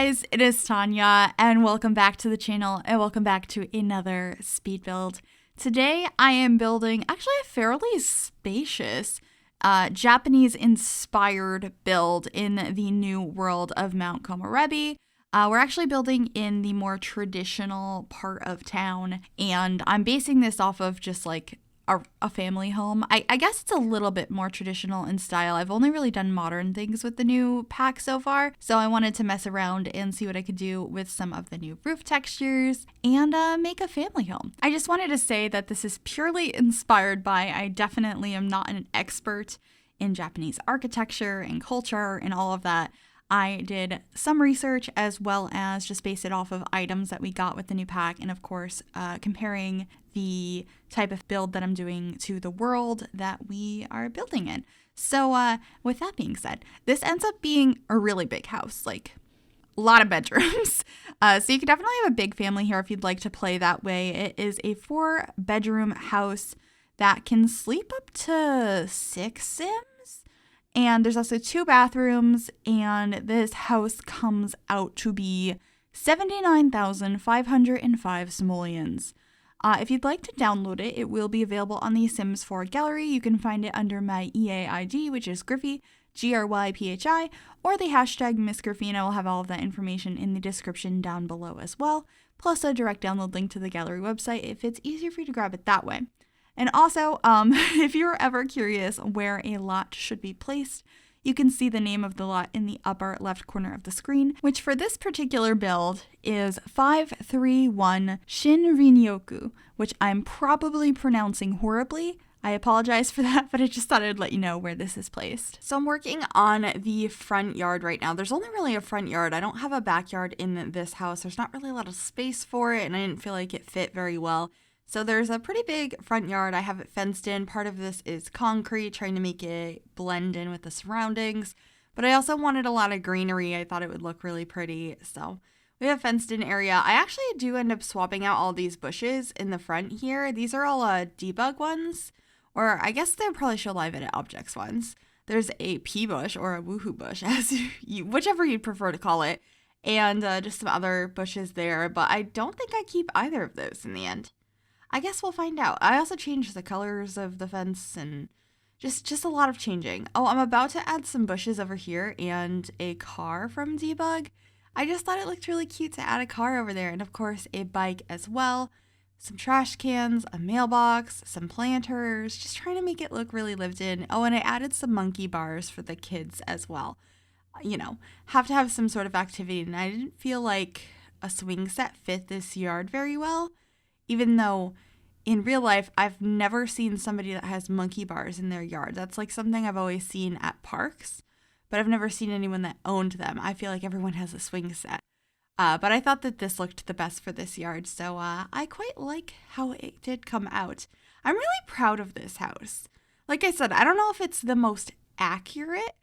guys, it is Tanya, and welcome back to the channel, and welcome back to another speed build. Today, I am building actually a fairly spacious Japanese-inspired build in the new world of Mount Komorebi. We're actually building in the more traditional part of town, and I'm basing this off of just like a family home. I guess it's a little bit more traditional in style. I've only really done modern things with the new pack so far, so I wanted to mess around and see what I could do with some of the new roof textures and make a family home. I just wanted to say that this is purely inspired by, I definitely am not an expert in Japanese architecture and culture and all of that. I did some research as well as just base it off of items that we got with the new pack, and of course comparing the type of build that I'm doing to the world that we are building in. So with that being said, this ends up being a really big house, like a lot of bedrooms. So you could definitely have a big family here if you'd like to play that way. It is a 4-bedroom house that can sleep up to 6 Sims. And there's also 2 bathrooms, and this house comes out to be 79,505 simoleons. If you'd like to download it, it will be available on the Sims 4 gallery. You can find it under my EA ID, which is Gryphi, Gryphi, or the hashtag MissGryphi, and I will have all of that information in the description down below as well, plus a direct download link to the gallery website if it's easier for you to grab it that way. And also, if you're ever curious where a lot should be placed, you can see the name of the lot in the upper left corner of the screen, which for this particular build is 531 Shinrinyoku, which I'm probably pronouncing horribly. I apologize for that, but I just thought I'd let you know where this is placed. So I'm working on the front yard right now. There's only really a front yard. I don't have a backyard in this house. There's not really a lot of space for it, and I didn't feel like it fit very well. So there's a pretty big front yard. I have it fenced in. Part of this is concrete, trying to make it blend in with the surroundings. But I also wanted a lot of greenery. I thought it would look really pretty. So we have a fenced in area. I actually do end up swapping out all these bushes in the front here. These are all debug ones, or I guess they probably show live edit objects ones. There's a pea bush or a woohoo bush, as whichever you'd prefer to call it, and just some other bushes there. But I don't think I keep either of those in the end. I guess we'll find out. I also changed the colors of the fence and just a lot of changing. Oh, I'm about to add some bushes over here and a car from Debug. I just thought it looked really cute to add a car over there, and of course a bike as well. Some trash cans, a mailbox, some planters, just trying to make it look really lived in. Oh, and I added some monkey bars for the kids as well. You know, have to have some sort of activity, and I didn't feel like a swing set fit this yard very well. Even though in real life, I've never seen somebody that has monkey bars in their yard. That's like something I've always seen at parks, but I've never seen anyone that owned them. I feel like everyone has a swing set. But I thought that this looked the best for this yard, so I quite like how it did come out. I'm really proud of this house. Like I said, I don't know if it's the most accurate,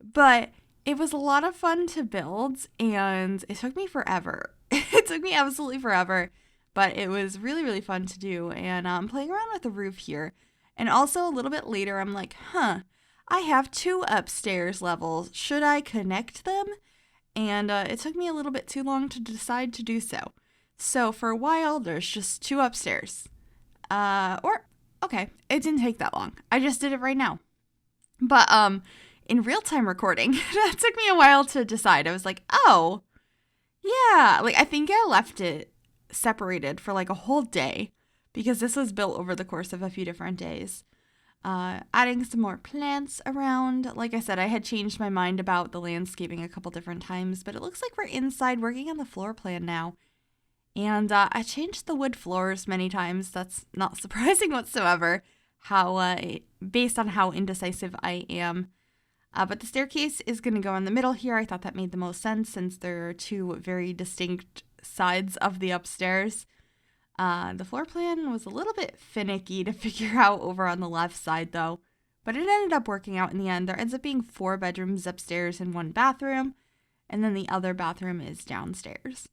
but it was a lot of fun to build, and it took me forever. It took me absolutely forever. But it was really, really fun to do, and I'm playing around with the roof here. And also a little bit later, I'm like, I have 2 upstairs levels. Should I connect them? And it took me a little bit too long to decide to do so. So for a while, there's just 2 upstairs. Okay, it didn't take that long. I just did it right now. But in real-time recording, that took me a while to decide. I was like, oh, yeah. Like, I think I left it separated for like a whole day because this was built over the course of a few different days. Adding some more plants around. Like I said, I had changed my mind about the landscaping a couple different times, but it looks like we're inside working on the floor plan now. And I changed the wood floors many times. That's not surprising whatsoever, based on how indecisive I am. But the staircase is going to go in the middle here. I thought that made the most sense since there are 2 very distinct sides of the upstairs. The floor plan was a little bit finicky to figure out over on the left side though, but it ended up working out in the end. There ends up being 4 bedrooms upstairs and 1 bathroom, and then the other bathroom is downstairs.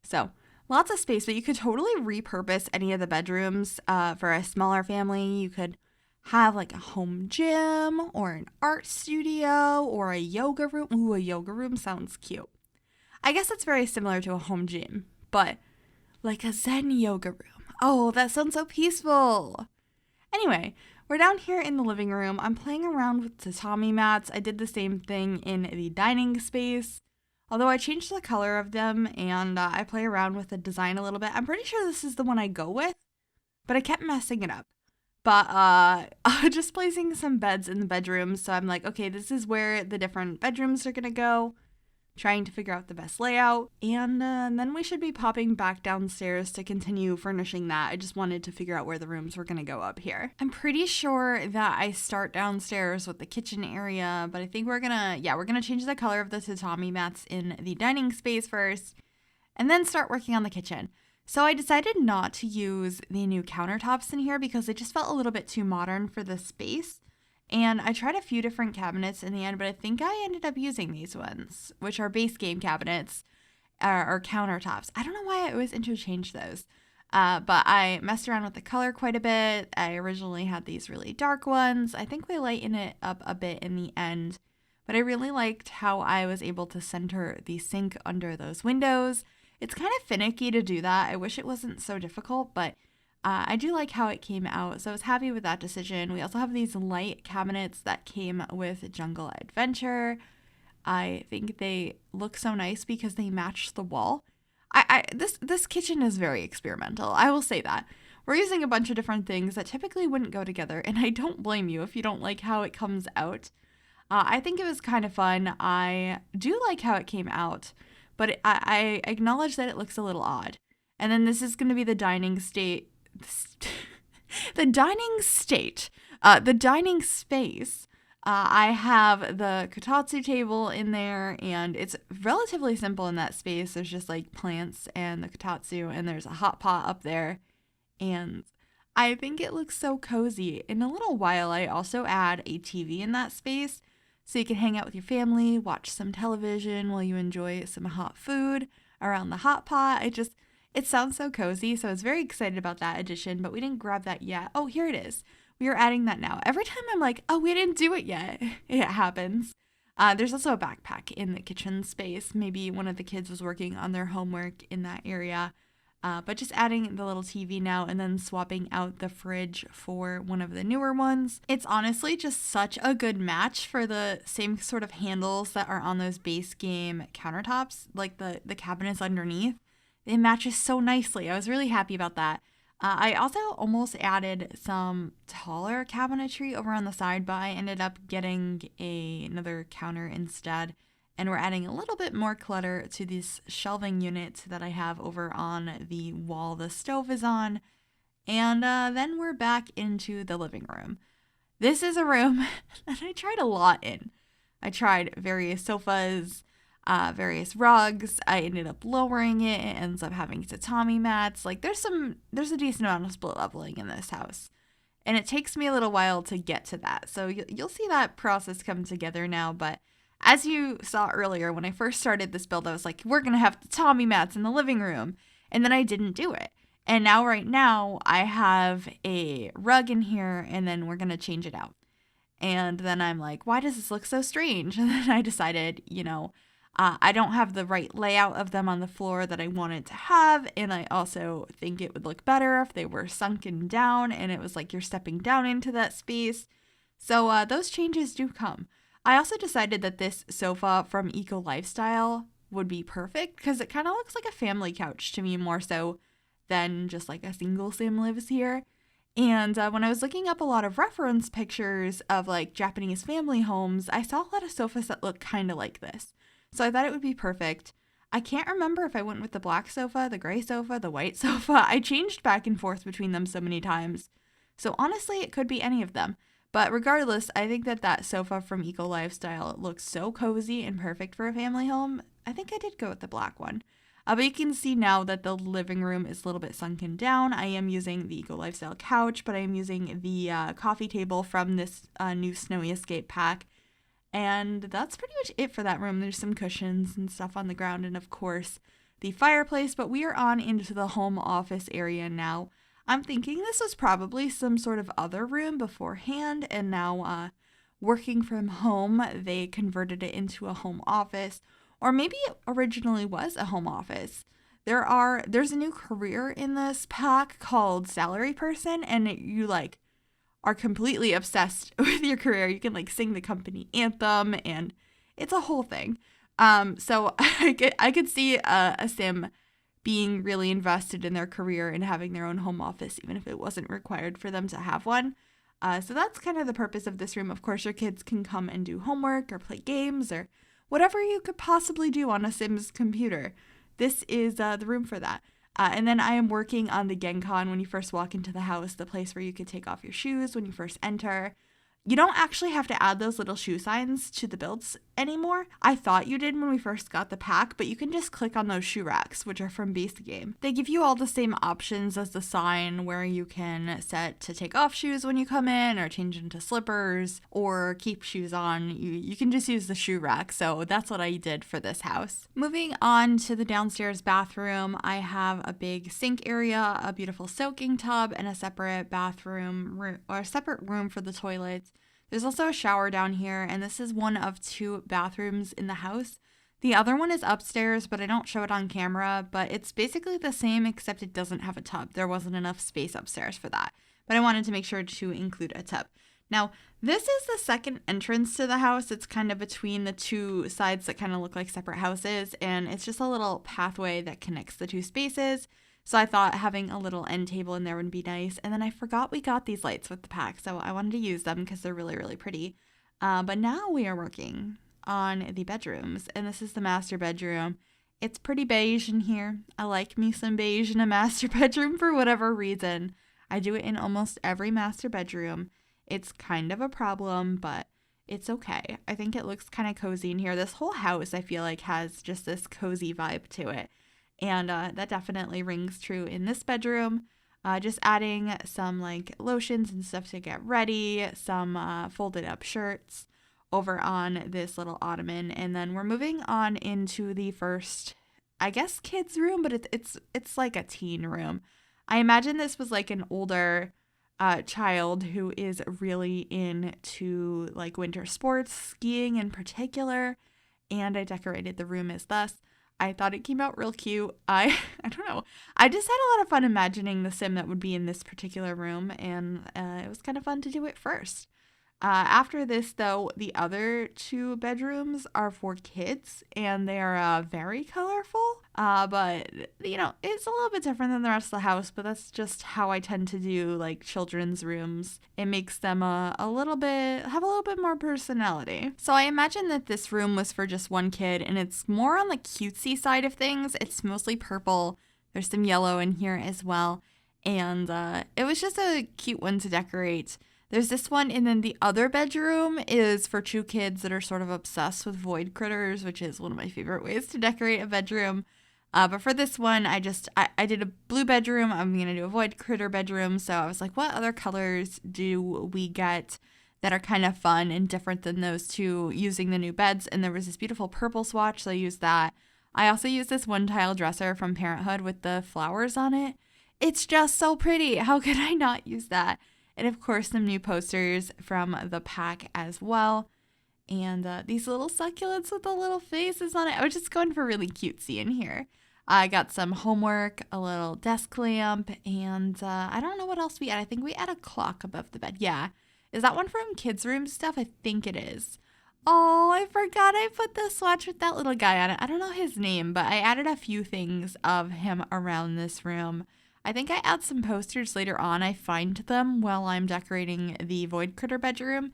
So lots of space, but you could totally repurpose any of the bedrooms for a smaller family. You could have like a home gym or an art studio or a yoga room. Ooh, a yoga room sounds cute. I guess it's very similar to a home gym, but like a Zen yoga room. Oh, that sounds so peaceful. Anyway, we're down here in the living room. I'm playing around with tatami mats. I did the same thing in the dining space, although I changed the color of them and I play around with the design a little bit. I'm pretty sure this is the one I go with, but I kept messing it up. But just placing some beds in the bedrooms. So I'm like, okay, this is where the different bedrooms are going to go. Trying to figure out the best layout. And then we should be popping back downstairs to continue furnishing that. I just wanted to figure out where the rooms were going to go up here. I'm pretty sure that I start downstairs with the kitchen area, but I think we're going to change the color of the tatami mats in the dining space first, and then start working on the kitchen. So I decided not to use the new countertops in here because they just felt a little bit too modern for the space. And I tried a few different cabinets in the end, but I think I ended up using these ones, which are base game cabinets or countertops. I don't know why I always interchange those, but I messed around with the color quite a bit. I originally had these really dark ones. I think we lighten it up a bit in the end, but I really liked how I was able to center the sink under those windows. It's kind of finicky to do that. I wish it wasn't so difficult, but I do like how it came out, so I was happy with that decision. We also have these light cabinets that came with Jungle Adventure. I think they look so nice because they match the wall. This kitchen is very experimental, I will say that. We're using a bunch of different things that typically wouldn't go together, and I don't blame you if you don't like how it comes out. I think it was kind of fun. I do like how it came out, but I acknowledge that it looks a little odd. And then this is going to be the dining state. The dining space. I have the kotatsu table in there, and it's relatively simple in that space. There's just like plants and the kotatsu, and there's a hot pot up there, and I think it looks so cozy. In a little while, I also add a TV in that space, so you can hang out with your family, watch some television while you enjoy some hot food around the hot pot. It sounds so cozy, so I was very excited about that addition, but we didn't grab that yet. Oh, here it is. We are adding that now. Every time I'm like, oh, we didn't do it yet. It happens. There's also a backpack in the kitchen space. Maybe one of the kids was working on their homework in that area. But just adding the little TV now and then swapping out the fridge for one of the newer ones. It's honestly just such a good match for the same sort of handles that are on those base game countertops, like the cabinets underneath. It matches so nicely. I was really happy about that. I also almost added some taller cabinetry over on the side, but I ended up getting another counter instead. And we're adding a little bit more clutter to this shelving unit that I have over on the wall the stove is on. And then we're back into the living room. This is a room that I tried a lot in. I tried various sofas, various rugs. I ended up lowering it. It ends up having tatami mats. Like there's a decent amount of split leveling in this house, and it takes me a little while to get to that. So you'll see that process come together now. But as you saw earlier, when I first started this build, I was like, we're gonna have tatami mats in the living room, and then I didn't do it. And now right now I have a rug in here, and then we're gonna change it out. And then I'm like, why does this look so strange? And then I decided, I don't have the right layout of them on the floor that I wanted to have, and I also think it would look better if they were sunken down and it was like you're stepping down into that space. So those changes do come. I also decided that this sofa from Eco Lifestyle would be perfect because it kind of looks like a family couch to me more so than just like a single sim lives here. And when I was looking up a lot of reference pictures of like Japanese family homes, I saw a lot of sofas that look kind of like this. So I thought it would be perfect. I can't remember if I went with the black sofa, the gray sofa, the white sofa. I changed back and forth between them so many times. So honestly, it could be any of them. But regardless, I think that sofa from Eco Lifestyle looks so cozy and perfect for a family home. I think I did go with the black one. But you can see now that the living room is a little bit sunken down. I am using the Eco Lifestyle couch, but I am using the coffee table from this new Snowy Escape pack. And that's pretty much it for that room. There's some cushions and stuff on the ground, and of course the fireplace, but we are on into the home office area now. I'm thinking this was probably some sort of other room beforehand, and now working from home, they converted it into a home office, or maybe it originally was a home office. There's a new career in this pack called salary person, and you like are completely obsessed with your career. You can like sing the company anthem, and it's a whole thing. So I could see a sim being really invested in their career and having their own home office, even if it wasn't required for them to have one. So that's kind of the purpose of this room. Of course, your kids can come and do homework or play games or whatever you could possibly do on a Sim's computer. This is the room for that. And then I am working on the Genkan when you first walk into the house, the place where you could take off your shoes when you first enter. You don't actually have to add those little shoe signs to the builds anymore. I thought you did when we first got the pack, but you can just click on those shoe racks, which are from base game. They give you all the same options as the sign, where you can set to take off shoes when you come in, or change into slippers, or keep shoes on. You can just use the shoe rack, so that's what I did for this house. Moving on to the downstairs bathroom, I have a big sink area, a beautiful soaking tub, and a separate bathroom or a separate room for the toilets. There's also a shower down here, and this is one of 2 bathrooms in the house. The other one is upstairs, but I don't show it on camera, but it's basically the same except it doesn't have a tub. There wasn't enough space upstairs for that, but I wanted to make sure to include a tub. Now, this is the second entrance to the house. It's kind of between the 2 sides that kind of look like separate houses, and it's just a little pathway that connects the 2 spaces. So I thought having a little end table in there would be nice. And then I forgot we got these lights with the pack, so I wanted to use them because they're really, really pretty. But now we are working on the bedrooms, and this is the master bedroom. It's pretty beige in here. I like me some beige in a master bedroom for whatever reason. I do it in almost every master bedroom. It's kind of a problem, but it's okay. I think it looks kind of cozy in here. This whole house, I feel like, has just this cozy vibe to it. And that definitely rings true in this bedroom. Just adding some like lotions and stuff to get ready, some folded up shirts over on this little ottoman. And then we're moving on into the first, I guess, kids room, but it's like a teen room. I imagine this was like an older child who is really into like winter sports, skiing in particular. And I decorated the room as thus. I thought it came out real cute. I don't know. I just had a lot of fun imagining the sim that would be in this particular room, and it was kind of fun to do it first. After this, though, the other 2 bedrooms are for kids, and they are very colorful. But, you know, it's a little bit different than the rest of the house, but that's just how I tend to do, like, children's rooms. It makes them have a little bit more personality. So I imagine that this room was for just one kid, and it's more on the cutesy side of things. It's mostly purple. There's some yellow in here as well. And it was just a cute one to decorate. There's this one, and then the other bedroom is for 2 kids that are sort of obsessed with void critters, which is one of my favorite ways to decorate a bedroom. But for this one, I did a blue bedroom. I'm going to do a void critter bedroom. So I was like, what other colors do we get that are kind of fun and different than those 2 using the new beds? And there was this beautiful purple swatch, so I used that. I also used this one tile dresser from Parenthood with the flowers on it. It's just so pretty. How could I not use that? And of course, some new posters from the pack as well. And these little succulents with the little faces on it. I was just going for really cutesy in here. I got some homework, a little desk lamp, and I don't know what else we had. I think we had a clock above the bed. Yeah. Is that one from kids' room stuff? I think it is. Oh, I forgot I put the swatch with that little guy on it. I don't know his name, but I added a few things of him around this room. I think I add some posters later on. I find them while I'm decorating the void critter bedroom.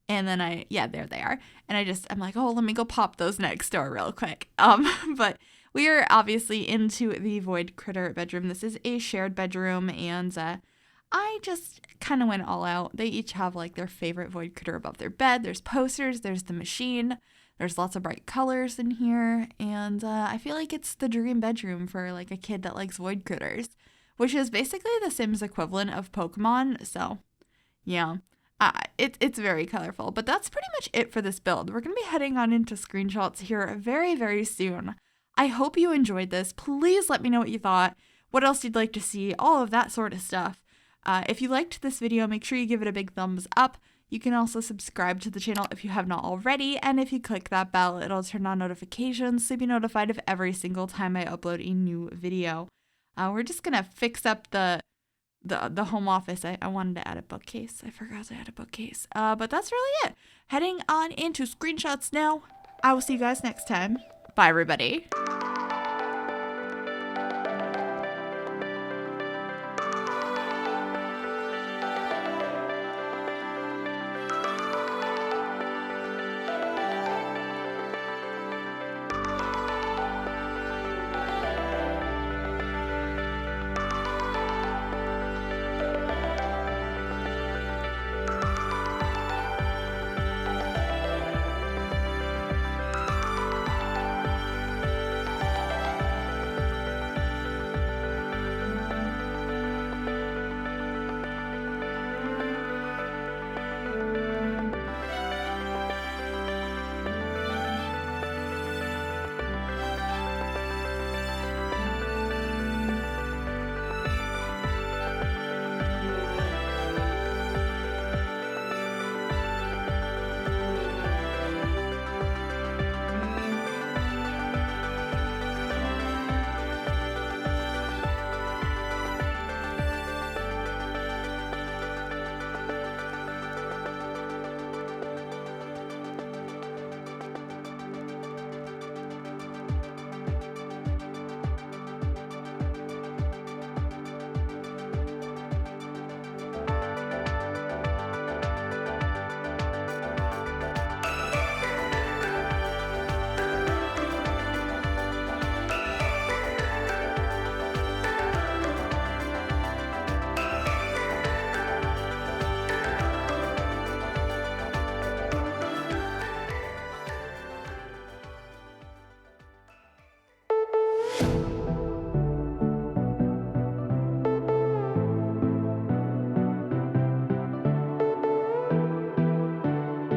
And then there they are. And I'm like, oh, let me go pop those next door real quick. But we are obviously into the void critter bedroom. This is a shared bedroom, and I just kind of went all out. They each have like their favorite void critter above their bed. There's posters, there's the machine. There's lots of bright colors in here. And I feel like it's the dream bedroom for like a kid that likes void critters, which is basically the Sims equivalent of Pokemon. So, yeah, it's very colorful. But that's pretty much it for this build. We're going to be heading on into screenshots here very, very soon. I hope you enjoyed this. Please let me know what you thought, what else you'd like to see, all of that sort of stuff. If you liked this video, make sure you give it a big thumbs up. You can also subscribe to the channel if you have not already, and if you click that bell, it'll turn on notifications so you'll be notified of every single time I upload a new video. We're just gonna fix up the home office. I wanted to add a bookcase. I forgot to add a bookcase. But that's really it. Heading on into screenshots now. I will see you guys next time. Bye, everybody.